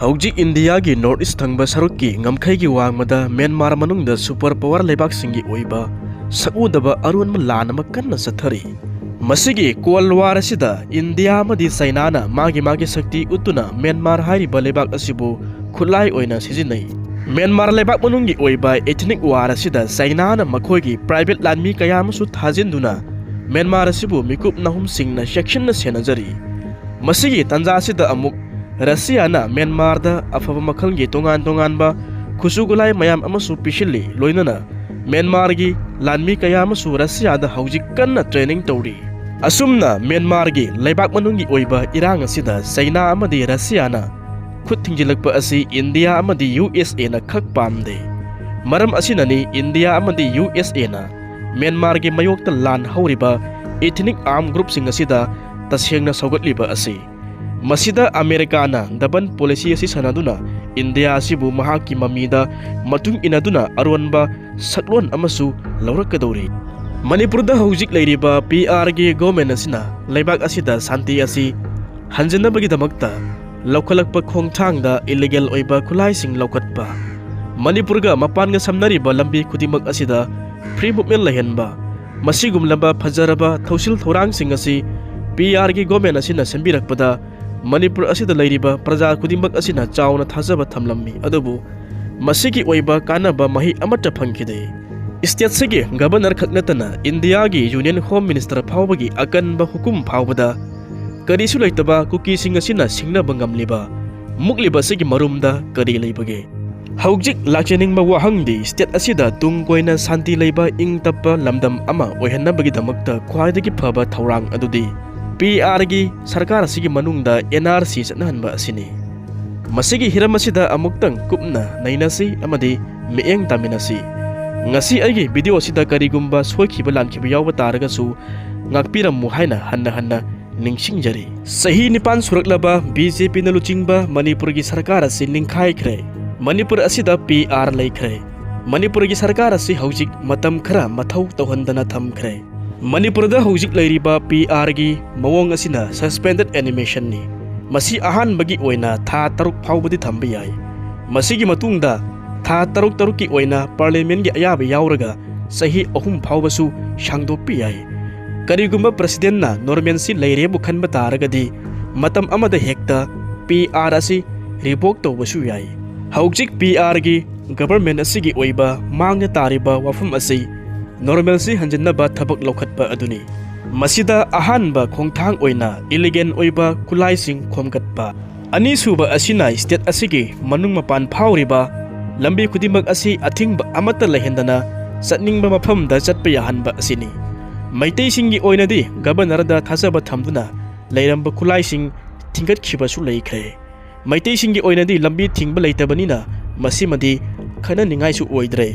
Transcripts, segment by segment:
Hauji India gi North East thangba saruki ngamkhai gi wangmada Myanmar manungda super power leibak singi oiba sakudaba arun ma Laan ma kanna sathari masigi Cold War asida India amadi China na magi sakti utuna Myanmar hairiba leibak asibu khulai oina sijinai Myanmar leibak manungi oiba ethnic war asida China na makhoigi private landmi kaya amasu thajinduna Myanmar asibu mikup nahum singna section na senajari masigi tanja asida amuk Russia na Myanmar da afaba makhalgi tongan ba khusugulai mayam amasu pishili loinana Myanmar gi lanmi kaya amasu Russia da haujik kanna training tawri asumna Myanmar gi leibak manungi oiba irang asida China amadi Russia na khut thingjilakpa asi India amadi USA na khak pamde maram asinani India amadi USA na Myanmar gi mayokta lan hauriba ethnic armed group sing asida tasengna saugatliba asi Masida Amerika na daban policy asi sanaduna India asibu mahaki mamida matung inaduna arwanba saklon amasu laurakadori Manipur da haujik leiriba PR gi government asina leibak asida santi asi hanjanabagi damakta laukalakpa khongthang da illegal oiba khulai sing laukatpa Manipur ga mapan ga samnariba lambi khudimak asida free movement lahenba masigum lamba phajaraba thausil thorang sing asi PR gi government asina sembirakpada Manipur asida leiriba praja khudimak asina chauna thajaba thamlammi adubu masigi oiba kanaba mahi amata phangkide state sigi governor khaknatana India gi union home minister phawbagi akanba hukum phawbada karisu leitaba kuki sing asina singna bangamliba mukliba sigi marumda kari leibage haujik lakchening ba wahangdi state asida tungkoina santi leiba ingtappa lamdam ama oihannabagi damakta khwaidagi phaba thaurang adudi PR gi sarkar asigi manungda NRC sanhanba asini masigi hiram asida amuktang kupna nainasi amadi meeng taminasi ngasi agi video asida karigumba soikhiba lankhiba yawba taragasu ngakpirammu haina hanna ningsingjari sahi nipan suraklaba BJP na luchingba Manipur gi sarkar asi ningkhaikhre Manipur asida PR leikhre Manipur gi sarkar asi haujik matam khara mathau tawhandana thamkhre Manipur da haujik leiriba PR gi mawong asina suspended animation ni masi ahan bagi oina tha taruk phawbadi thamba yai masigi matungda tha taruk ki oina parliament gi ayaba yauraga sahi ahum phawbasu shangdokpi yai karigumba president na normancy leire bu khanba taragadi matam amada hekta PR asi revoke tawbasu yai haujik PR gi government asigi oiba mangna tariba wafum asi normalcy hanjannaba thabak lokhatpa aduni masida ahanba khongthang oina illegal oiba kulai sing khomgatpa ani suba asina state asigi manung mapan phawriba lambi khudimak asi athingba amata lahendana satningba mafamda chatpa yahanba asini maitai singi oina di governor da thasaba thamduna leiramba kulai sing thingat khiba su leikhre maitai singi oina di lambi thingba leitabanina masimadi khana ningai su oidre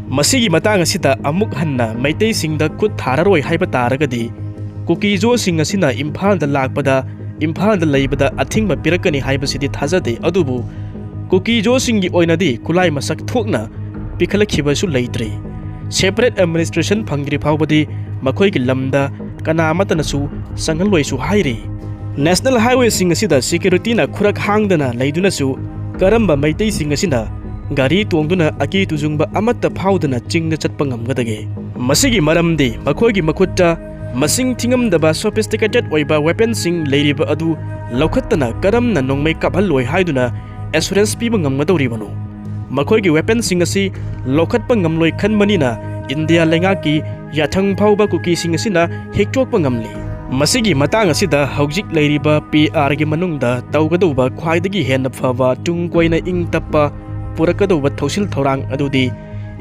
masigi matang asita amuk hanna maitai singda khut thararoi haiba taragadi kuki jo sing asina imphal da lakpada imphal da leibada athingba pirakani haiba sidi thajade adubu kuki jo singi oinadi kulai masak thokna pikhalakhiba su leitre separate administration phangri phawbadi makhoi ki lamda kana matana su sangaloi su hairi national highway sing asida security na khurak hangdana leiduna su karamba maitai sing asina gari tongduna aki tujungba amatta phawdana chingna chatpa ngamgadage masigi maramdi makhoigi makhutta masing thingamdaba sophisticated oiba weapon sing leiriba adu lokhattana karamna nongmai kaphalloi haiduna assurance piba ngamgadoribano makhoigi weapon sing asi lokhatpa ngamloi khanmanina India lengaki yathang phawba kuki sing asina hekchokpa ngamli masigi matang asida haujik leiriba PR gi manungda tawgadoba khwaidagi henna phaba tungkoina ingtappa purakadauba thausil thorang adudi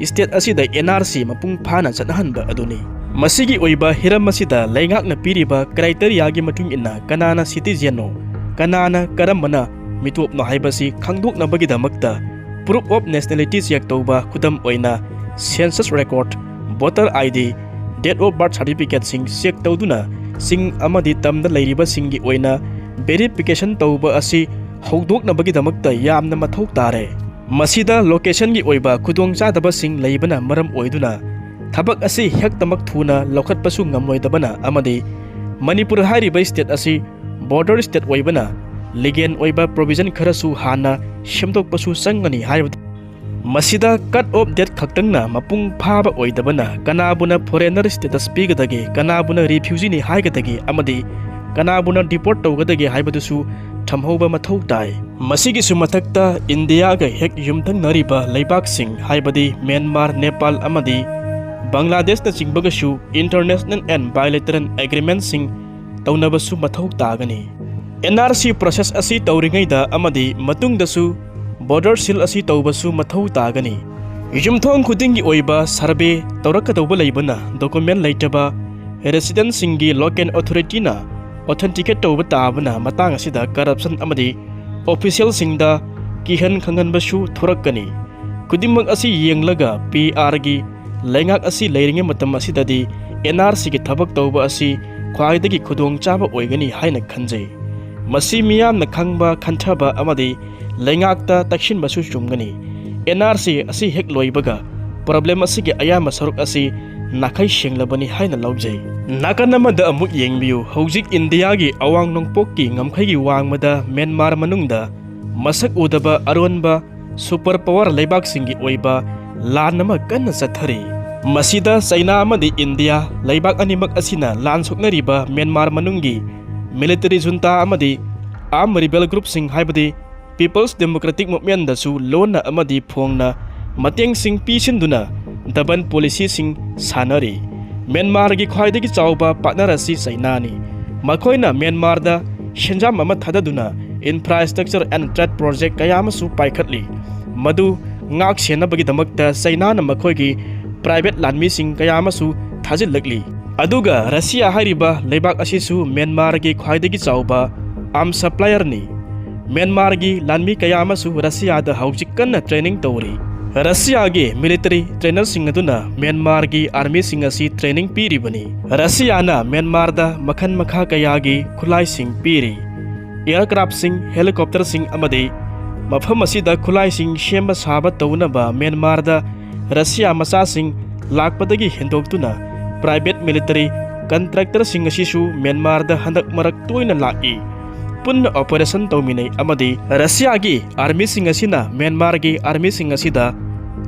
state asida NRC mapung phana chanahanba aduni masigi oiba hiram asida leingakna piriba criteria gi matung inna kanana citizen no kanana karamana mitopna haibasi khangdokna bagi damakta proof of nationality yak tauba khudam oina census record voter ID date of birth certificate sing check tauduna sing amadi tamda leiriba singi oina verification tauba asi hawdokna bagi damakta yamna mathau tare masida location gi oiba khudong chadaba sing leibana maram oiduna thabak asi hektamak thuna lokhatpasu ngamloidabana amadi Manipur hariba state asi border state oibana legal ओइबा provision खरसु हाना सेमदोकपसु चंगनी हाइबद मसिदा cut off date खक्तंगना मपुंग फाबा ओइदबना कनाबुना फॉरेनर स्टेटस पीगदगे कनाबुना रिफ्यूजी हाइगदगे अमदी कनाबुना डिपोर्ट तौगदगे हाइबदुसु थमहौबा मथौ ताई मसिगिसु मथक्ता इंडिया गा हेक युमथंगनरिबा लैबाकसिंग हाइबदी म्यांमार नेपाल अमदी बांग्लादेश न चिंबगसु इंटरनेशनल एंड बायलैटरल एग्रीमेंट सिंग तौनबसु मथौ तागनी एनआरसी प्रोसेस असि तौरिङैदा अमदी मतुंगदसु बॉर्डर सील असि तौबसु मथौ तागनी युमथोंग खुदिंगी ओइबा सर्वे तौरकदौबा लैबना डॉक्यूमेंट लैतबा रेसिडेंट सिंगी लोकल अथॉरिटी ना ऑथेंटिकेट तौबा ताबना मतंग असिदा करप्शन अमदी ऑफिशियल सिंगदा किहन खंगनबसु थोरकनी खुदिमक असि येंगलगा पीआर गी लैंगाक असि लैरिङे मतम असिददी एनआरसी की थबक तौबा असि ख्वाइदगी खुदोंग चाबा ओइगनी हाइना खंजै मसी मियामना खंगबा खंथबा अमदी लैंगाकता तक्सिनबसु चुमगनी एनआरसी असि हेक लोइबगा प्रॉब्लम असि के अयामा सरुक असि नाखै शेंगलबनी हाइना लौजै नाकनमदा अमुक येंगबियु हौजिक इंडिया गी अवांग नोंपोक की ngamkhai वांगमदा म्यांमार मनुंगदा मसक उदबा अरोनबा सुपर पावर लेबाक सिंगी ओइबा लान अमा कन्न चथरी मसिदा चाइना अमदी इंडिया लेबाक अनिमक असिना लान सोकनरिबा म्यांमार मनुंगी मिलिटरी जुंता अमदी आर्म रिबेल ग्रुप सिंग हाइबदी पीपल्स डेमोक्रेटिक मूवमेंट दसु लोना अमदी फोंगना मतेंग सिंग पीसिनदुना दबन पॉलिसी सिंग सानरी म्यांमार की ख्वाइदगी चाउबा पार्टनर असि चाइनानी मखोइना म्यांमार दा सेंजाम अमा थाददुना इंफ्रास्ट्रक्चर एंड ट्रेड प्रोजेक्ट कयामसु पाइखतली मदु ngak senabagi damakta चाइना न मखोइगी प्राइवेट लानमी सिंग कयामसु थाजिलगली अदुगा रशिया हारिबा लेबाक असिसु म्यांमार की ख्वाइदगी चाउबा आर्म सप्लायर नि म्यांमार की लानमी कयामसु रशिया दा हौजिक कन्ना ट्रेनिंग तौरी रशिया की मिलिटरी ट्रेनर सिंग अदुना म्यांमार की आर्मी सिंग असि ट्रेनिंग पीरिबनी रशिया ना म्यांमार दा मखन मखा कयागी खुलाई सिंग पीरी एयरक्राफ्ट सिंग हेलीकॉप्टर सिंग अमदे मफम असिदा खुलाई सिंग शेम साबा तौनबा म्यांमार दा रशिया मसा सिंग लाकपदगी हेंदोक्तुना प्राइवेट मिलिटरी कंट्रैक्टर सिंग असिसु म्यांमार दा हंदक मरक तोइना लाकी पुन्न ऑपरेशन तौमिनै अमदे रशिया की आर्मी सिंग असिना म्यांमार की आर्मी सिंग असिदा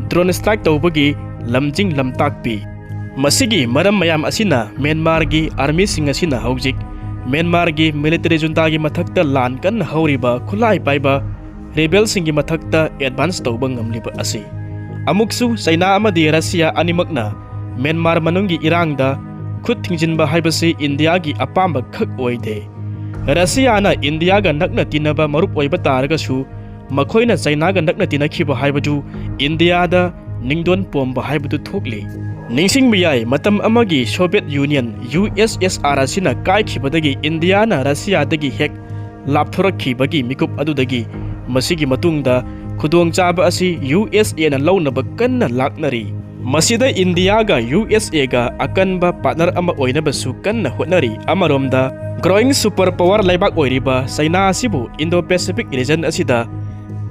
ड्रोन स्ट्राइक तौबगी लमजिंग लमताकपी मसिगी मरम मयाम असिना म्यांमार की आर्मी सिंग असिना हौजिक म्यांमार की मिलिटरी जुंता की मथक्ता लान कन हौरिबा खुलाई पाइबा रेबेल सिंगी मथक्ता एडवांस तौबा ngamliba asi अमुकसु चाइना अमदी रशिया अनिमकना म्यांमार मनुंगी इरांगदा खुद थिंजिनबा हाइबसे इंडिया की अपाम्बा खक ओइदे रशिया ना इंडिया गा नकना तिनबा मरुप ओइबा तारगसु मखोइना चाइना गा नकना तिनखिबा हाइबदु इंडिया दा निंगदोन पोम्बा हाइबदु थोकली निंगसिंग बियाय मतम अमगी सोवियत यूनियन यूएसएसआर असिना काइखिबदगी इंडिया ना रशिया दगी हेक लापथोरखिबगी मिकुप अदुदगी मसिगी मतुंगदा खुदोंग चाबा असि यूएसए ना लौनबा कन्ना लाकनरी मसिदा इंडिया गा यूएसए गा अकनबा पार्टनर अमा ओइनबसु कन्ना होटनरी अमरोमदा ग्रोइंग सुपर पावर लेबाक ओइरिबा चाइना असिबु इंडो पैसिफिक रीजन असिदा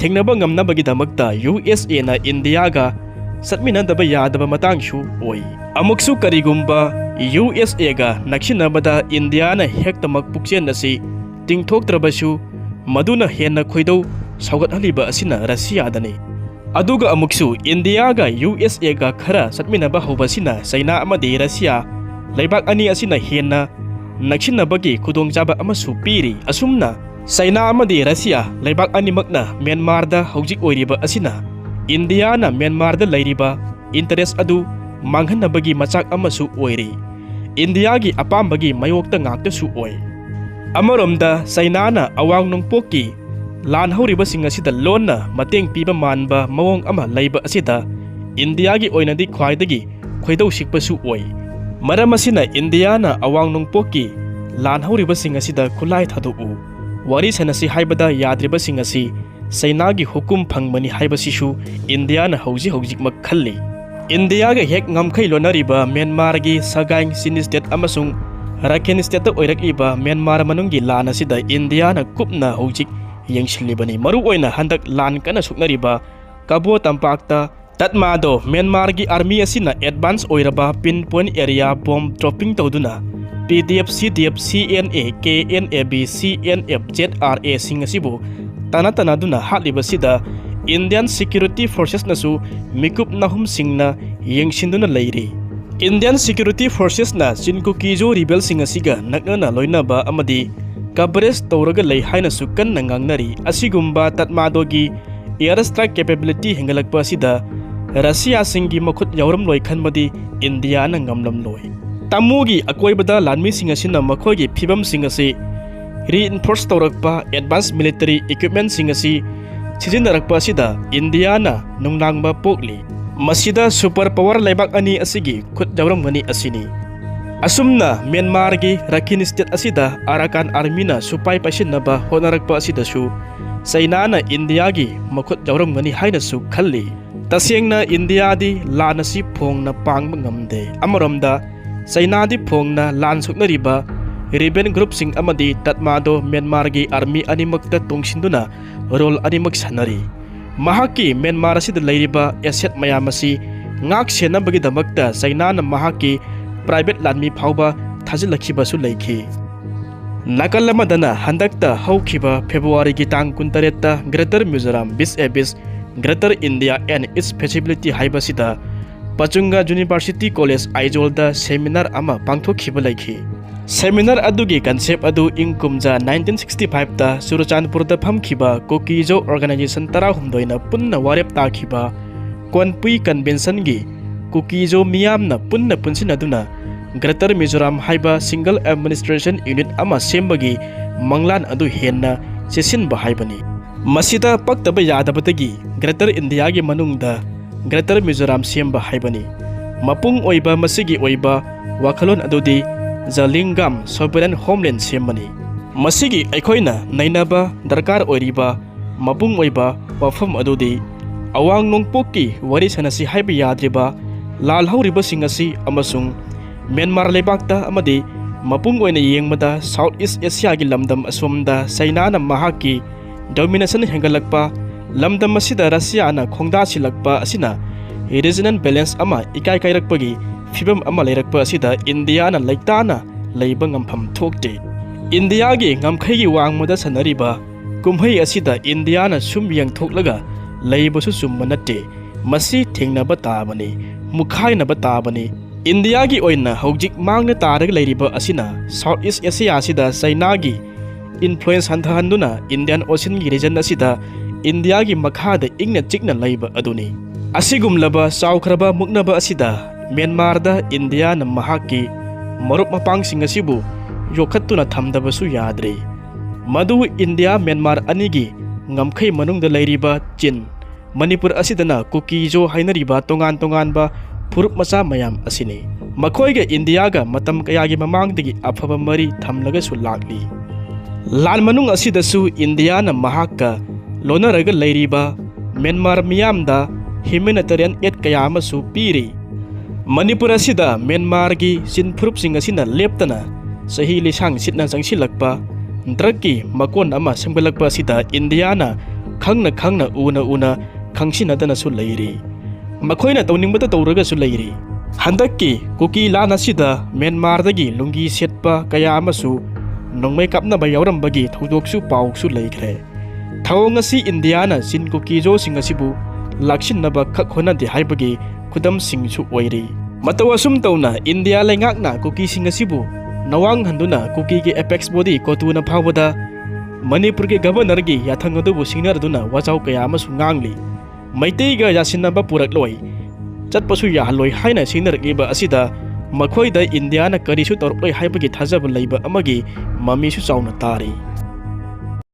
थेंगनबा ngamnabagi damakta यूएसए ना इंडिया गा सतमिनदबा यादबा मतंगसु ओइ अमुकसु करिगुम्बा यूएसए गा नक्सिनबदा इंडिया ना हेक्तमक पुक्चेन असि तिंगथोक्त्रबसु मदुना हेन्ना खोइदौ सौगतहलिबा असिना रशिया दनि अदुगा अमुकसु इंडिया गा यूएसए गा खरा सतमिनबा होबसिना चाइना अमदि रशिया लेबाक अनि असिना हेन्ना नक्सिनबगी खुदोंचाबा अमसु पीरी असुमना चाइना अमदि रशिया लेबाक अनिमकना म्यांमार दा हौजिक ओइरिबा असिना इंडिया ना म्यांमार दा लैरिबा इंटरेस्ट अदु मांगहनबगी मचाक अमसु ओइरी इंडिया की अपाम्बगी मयोक्ता ngaktasu ओइ अमरोमदा चाइना ना अवांग नोंपोकी लान हौरिबसिंग असिदा लोनना मतेंग पीबा मानबा मवोंग अमा लैबा असिदा इंडिया की ओइनदी ख्वाइदगी खोइदौ सिकपसु ओइ मरम असिना इंडिया ना अवांग नोंपोकी लान हौरिबसिंग असिदा खुलाई थादोउ वारी सनसी हाइबदा याद्रिबसिंग असि चाइना की हुकुम फंगबनी हाइबसिसु इंडिया ना हौजी हौजिक मक खल्ली इंडिया गा हेक ngamkhai लोनरिबा म्यांमार की सगाइंग सिन स्टेट अमसुंग राखेन स्टेट ओइरकलिबा म्यांमार मनुंगी लान असिदा इंडिया ना कुपना हौजिक यंगसिलिबनी मरु ओइना हंदक लान कना सुकनरिबा कबो तंपाक्ता तत्मादो म्यांमार की आर्मी असिना एडवांस ओइरबा pin point area bomb dropping तौदुना PDF CDF CNA KNAB CNF ZRA sing asibu tana duna hatliba sida Indian Security Forces nasu mikup nahum singna yengsinduna leiri. Indian Security Forces na Sinkukijo rebel sing asiga nakna loinaba amadi coverage tawraga lei haina sukan nangangnari asigumba tatmadogi air strike capability hingalakpa sida Russia singi makhut yauram loi khanmadi India na ngamlam loi. Tamugi akoibada lanmi sing asina makhoigi phibam sing asi reinforce tawrakpa advanced military equipment sing asi sizinnarakpa sida India na nungnangba pokli. Masida super power laibak ani asigi khut yauram gani asini. Asumna Myanmar gi Rakhine state asida Arakan army na supai pasinaba honarakpa asida su China na India gi makhut yauram gani haina su khalli. Tasengna India di Laan asi phongna pangba ngamde. Amaromda China di phongna Laan suknariba rebel group sing amadi tatmado Myanmar gi army animakta tungsinduna role animak sanari. Mahaki Myanmar asida leiriba asset mayam asi ngak senabagi damakta China na mahaki private landmi phauba thajilakhiba su leikhi. Nakalamadana handakta haukiba February gi tang 19 ta Greater Mizoram bis Greater India and its feasibility haibasida Pachunga University College Aizol da seminar ama pangthokhiba leikhi. Seminar adugi concept adu ingkumja 1965 ta Surachandpur da phamkhiba Kokijo organization tara humdoina punna warep takhiba Konpui convention gi Kokijo miyamna punna punsinaduna Greater Mizoram haiba single administration unit ama sembagi manglan adu henna sesinba haibani. Masida paktaba yadabadagi Greater India gi manungda Greater Mizoram semba haibani. Mapung oiba masigi oiba wakhalon adudi Zalingam Sovereign Homeland sembani. Masigi aikhoina nainaba darkar oiriba mapung oiba wafam adudi awang nongpokki wari sanasi haiba yadriba lalhauriba singasi amasung Myanmar lebakta amadi mapung oina yengmada Southeast Asia gi lamdam asomda China na mahaki domination hengalakpa lamdam masida Russia na khongda silakpa asina regional balance ama ikai kairakpagi fibam ama leirakpa asida India na laiktana leiba ngampham thokte. India gi ngamkhai gi wangmada sanariba kumhai asida India na sumyang thoklaga leibasu summanate masi thengnaba tabani mukhainaba tabani. India gi oina hojik mangna taraga leiriba asina Southeast Asia asida China gi influence hantahanduna Indian Ocean gi region asida India gi makhada ingna chikna leiba aduni. Asigumlaba chawkhraba muknaba asida Myanmar da India na mahaki marup mapang singasibu yokhattuna thamdabasu yadre. Madu India Myanmar anigi ngamkhai manungda leiriba Chin Manipur asidana Kokijo hainariba tongan ba purup macha mayam asini. Makhoiga India ga matam kayagi mamangdagi afaba mari thamlaga su lakli. Laan manung asidasu India na mahakka lonaraga leiriba Myanmar miyamda humanitarian aid kaya amasu piri. Manipur asida Myanmar gi sinphurup sing asina leptana sahi lisang sitna sangsilakpa druggi makon ama sangbalakpa asida India na khangna una khangsinadana su leiri. Makhoina tawningbata tawraga su leiri. Handakki Kuki Laan asida Myanmar dagi lungi setpa kaya amasu nongmai kapnaba yaurambagi thodoksu pauksu leikre. Thawng asi India na sin Kokijo sing asibu lakshinnaba khakhonadi haibagi khudam singsu oiri. Matawasum tawna India lengakna Kuki sing asibu nawang handuna Kuki gi apex body kotuna phawada Manipur gi governor gi yathang adubu singnaraduna wachau kaya amasu ngangli. Maiteiga yasinaba purakloi chatpasu yahaloi haina singnarakliba asida makhoida India na karisu torploi haibagi thajaba leiba amagi mamisu chauna tari.